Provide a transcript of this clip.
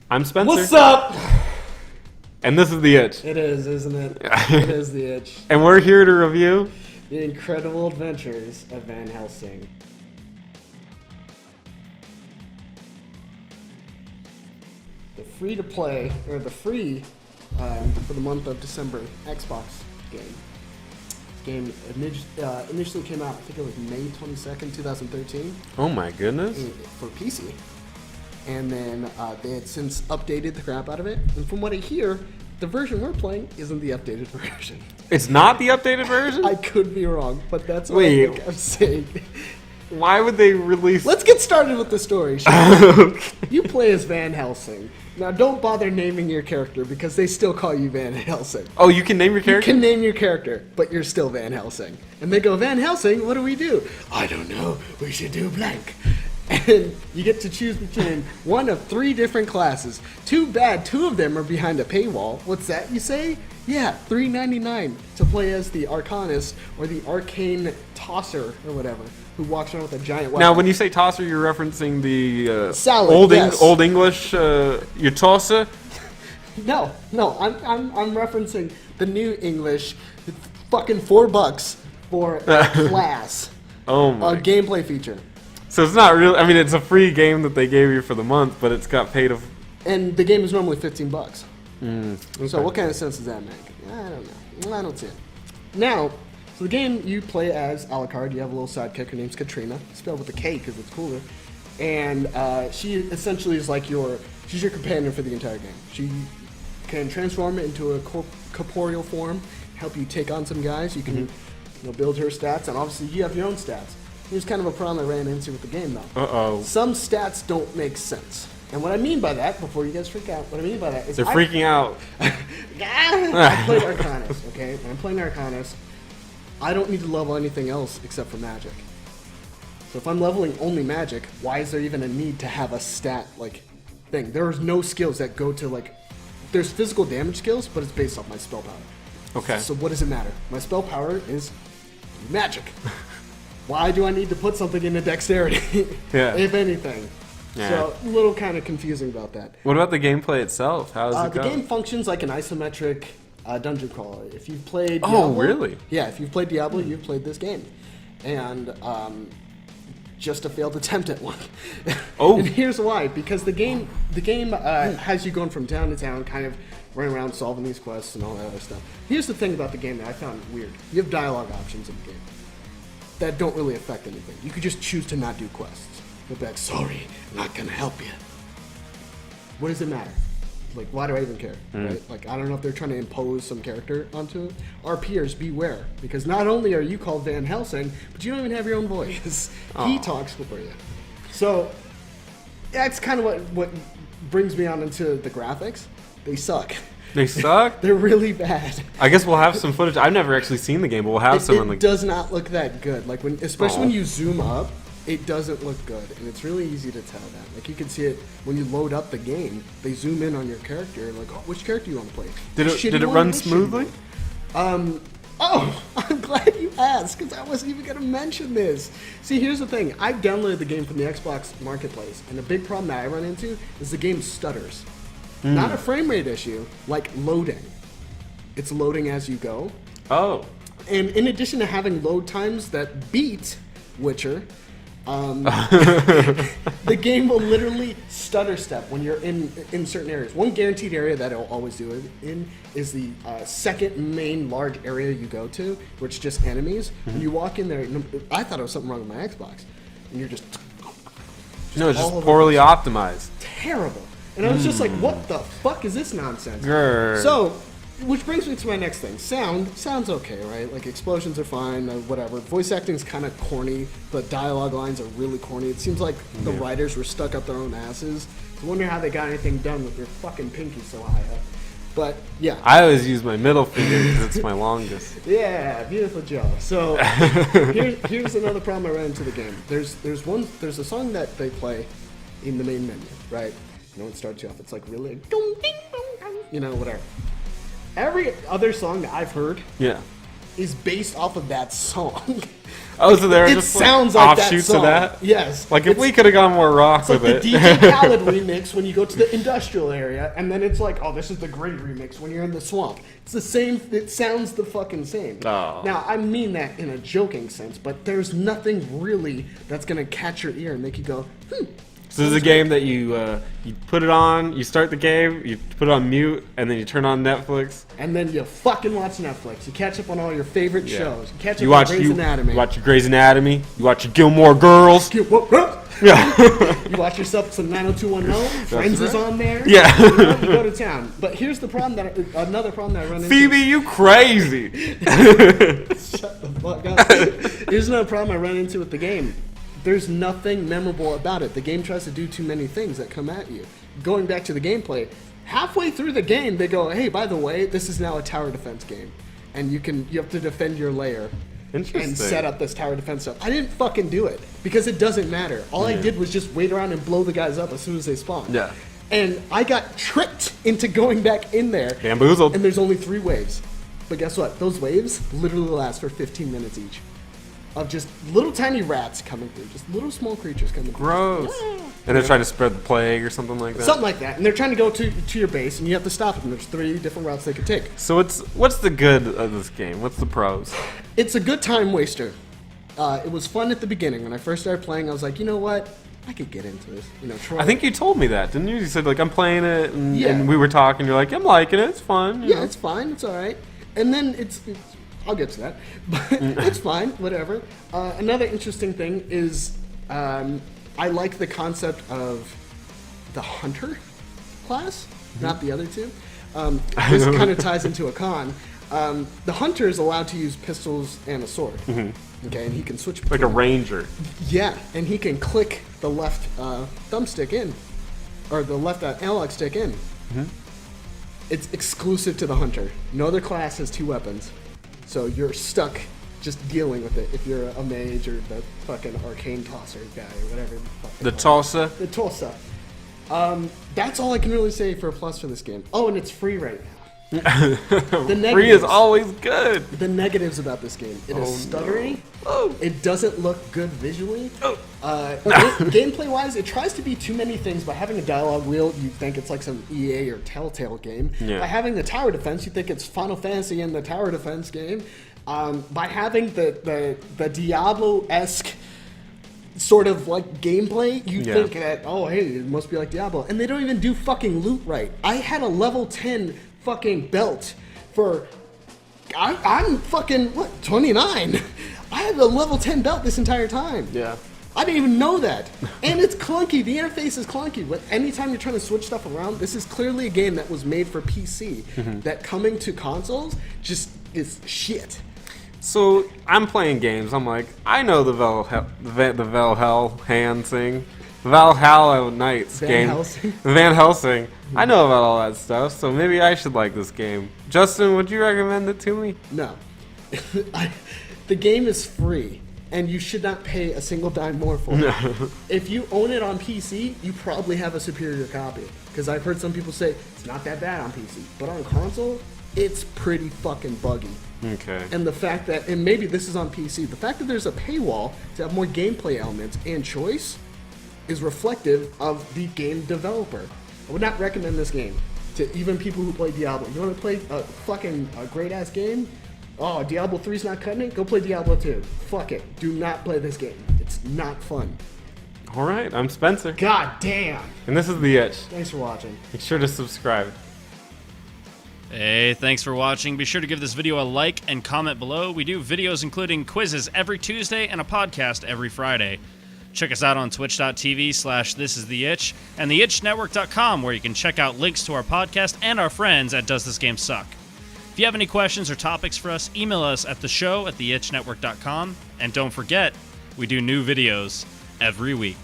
I'm Spencer. What's up? And this is The Itch. It is, isn't it? It is The Itch. And we're here to review The Incredible Adventures of Van Helsing. The free-to-play, or the free, for the month of December, Xbox game. Game initially came out, I think it was May 22nd, 2013. Oh my goodness. For PC. And then they had since updated the crap out of it. And from what I hear, the version we're playing isn't the updated version. It's not the updated version? I could be wrong, but that's what I think I'm saying. Why would they release... Let's get started with the story, shall we? Okay. You play as Van Helsing. Now, don't bother naming your character because they still call you Van Helsing. Oh, you can name your character? You can name your character, but you're still Van Helsing. And they go, Van Helsing, what do we do? I don't know. We should do blank. And you get to choose between one of 3 different classes. Too bad 2 of them are behind a paywall. What's that, you say? Yeah, $3.99 to play as the Arcanist or the Arcane Tosser or whatever, who walks around with a giant weapon. Now, when you say tosser, you're referencing the Salad, old English, your tosser? No, I'm referencing the new English, fucking $4 for a class. Oh my. A gameplay feature. So it's not really, I mean, it's a free game that they gave you for the month, but it's got paid And the game is normally $15. Okay. So what kind of sense does that make? I don't know. I don't see it. Now, so the game you play as Alucard. You have a little sidekick. Her name's Katrina, spelled with a K because it's cooler. And she essentially is like she's your companion for the entire game. She can transform into a corporeal form, help you take on some guys. You can build her stats, and obviously you have your own stats. Here's kind of a problem I ran into with the game, though. Uh-oh. Some stats don't make sense. And what I mean by that, before you guys freak out, what I mean by that is... They're freaking out. I played Arcanist, okay? When I'm playing Arcanist, I don't need to level anything else except for magic. So if I'm leveling only magic, why is there even a need to have a stat, thing? There's no skills that go to, There's physical damage skills, but it's based off my spell power. Okay. So what does it matter? My spell power is magic. Why do I need to put something into dexterity, if anything? Yeah. So a little kind of confusing about that. What about the gameplay itself? How does it go? The game functions like an isometric dungeon crawler. If you've played Diablo... Oh, really? Yeah, if you've played Diablo, you've played this game. And just a failed attempt at one. Oh. And here's why. Because the game has you going from town to town, kind of running around solving these quests and all that other stuff. Here's the thing about the game that I found weird. You have dialogue options in the game that don't really affect anything. You could just choose to not do quests. You'll be like, sorry, I'm not gonna help you. What does it matter? Why do I even care, right? I don't know if they're trying to impose some character onto it. Our peers, beware, because not only are you called Van Helsing, but you don't even have your own voice. He talks for you. So, that's kind of what brings me on into the graphics. They suck. They suck? They're really bad. I guess we'll have some footage. I've never actually seen the game, but we'll have some. It does not look that good. Especially when you zoom up, it doesn't look good, and it's really easy to tell that. You can see it when you load up the game. They zoom in on your character, which character you want to play? Did it run smoothly? I'm glad you asked, because I wasn't even going to mention this. See, here's the thing. I downloaded the game from the Xbox Marketplace, and the big problem that I run into is the game stutters. Not a frame rate issue, loading. It's loading as you go. Oh. And in addition to having load times that beat Witcher, the game will literally stutter step when you're in certain areas. One guaranteed area that it'll always do it in is the second main large area you go to, where it's just enemies. When you walk in there, I thought it was something wrong with my Xbox, and you're just no, it's just poorly optimized. Terrible. And I was just like, what the fuck is this nonsense? Grr. So, which brings me to my next thing. Sounds okay, right? Explosions are fine, whatever. Voice acting's kind of corny. The dialogue lines are really corny. It seems like the writers were stuck up their own asses. I wonder how they got anything done with their fucking pinky so high up. But, yeah. I always use my middle finger because it's my longest. Yeah, beautiful Joe. So, here's another problem I ran into the game. There's a song that they play in the main menu, right? It starts you off. It's really, whatever. Every other song that I've heard is based off of that song. Oh, so there are It just sounds like that offshoots song. of that? Yes. Like if we could have gone more rock It's like with the it. DJ Khaled remix when you go to the industrial area, and then it's like, oh, this is the great remix when you're in the swamp. It's the same. It sounds the fucking same. Oh. Now, I mean that in a joking sense, but there's nothing really that's gonna catch your ear and make you go, So this is a game that you put it on, you start the game, you put it on mute, and then you turn on Netflix. and then you fucking watch Netflix. You catch up on all your favorite shows. You catch up You on watch Grey's Anatomy. You watch your Grey's Anatomy. You watch your Gilmore Girls. Yeah. You watch yourself some 90210. Friends is right. on there. Yeah. You go to town. But here's the problem another problem that I run into. Phoebe, you crazy. Shut the fuck up. Here's another problem I run into with the game. There's nothing memorable about it. The game tries to do too many things that come at you. Going back to the gameplay, halfway through the game, they go, "Hey, by the way, this is now a tower defense game, and you have to defend your lair Interesting. and set up this tower defense stuff." I didn't fucking do it because it doesn't matter. All I did was just wait around and blow the guys up as soon as they spawn. Yeah. And I got tricked into going back in there. Bamboozled. And there's only 3 waves. But guess what? Those waves literally last for 15 minutes each. Of just little tiny rats coming through. Just little small creatures coming through. Gross. Yeah. And they're trying to spread the plague or something like that. Something like that. And they're trying to go to your base, and you have to stop them. There's 3 different routes they could take. So what's the good of this game? What's the pros? It's a good time waster. It was fun at the beginning. When I first started playing, I was like, you know what? I could get into this. You know, Troy. I think you told me that, didn't you? You said like I'm playing it, and, Yeah. and we were talking. You're like, I'm liking it. It's fun. you Yeah, know? it's fine. It's all right. And then it's I'll get to that, but it's fine. Whatever. Another interesting thing is I like the concept of the hunter class, not the other two. This kind of ties into a con. The hunter is allowed to use pistols and a sword. Okay, and he can switch Like a ranger. yeah, and he can click the left thumbstick in, or the left analog stick in. It's exclusive to the hunter. No other class has 2 weapons, so you're stuck just dealing with it if you're a mage or the fucking arcane tosser guy or whatever. The Tulsa. The Tulsa. That's all I can really say for a plus for this game. Oh, and it's free right now. Free is always good. The negatives about this game. It is stuttery. Oh. It doesn't look good visually. Gameplay-wise, it tries to be too many things. By having a dialogue wheel, you think it's like some EA or Telltale game. Yeah. By having the tower defense, you think it's Final Fantasy and the tower defense game. By having the Diablo-esque sort of like gameplay, you think that, oh, hey, it must be like Diablo. And they don't even do fucking loot right. I had a level 10 fucking belt for... I'm fucking, 29? I had a level 10 belt this entire time. Yeah. I didn't even know that. And it's clunky. The interface is clunky. But anytime you're trying to switch stuff around, this is clearly a game that was made for PC. That coming to consoles just is shit. So I'm playing games. I'm like, I know the Valhalla Knights Van game. Helsing? Van Helsing. I know about all that stuff, so maybe I should like this game. Justin, would you recommend it to me? No. The game is free, and you should not pay a single dime more for it. If you own it on PC, you probably have a superior copy. Because I've heard some people say, it's not that bad on PC. But on console, it's pretty fucking buggy. Okay. And the fact that, and maybe this is on PC, the fact that there's a paywall to have more gameplay elements and choice is reflective of the game developer. I would not recommend this game to even people who play Diablo. You want to play a fucking great-ass game? Oh, Diablo 3's not cutting it? Go play Diablo 2. Fuck it. Do not play this game. It's not fun. All right, I'm Spencer. God damn. And this is The Itch. Thanks for watching. Make sure to subscribe. Hey, thanks for watching. Be sure to give this video a like and comment below. We do videos including quizzes every Tuesday and a podcast every Friday. Check us out on twitch.tv/thisistheitch and theitchnetwork.com, where you can check out links to our podcast and our friends at Does This Game Suck? If you have any questions or topics for us, email us at theshow@theitchnetwork.com. And don't forget, we do new videos every week.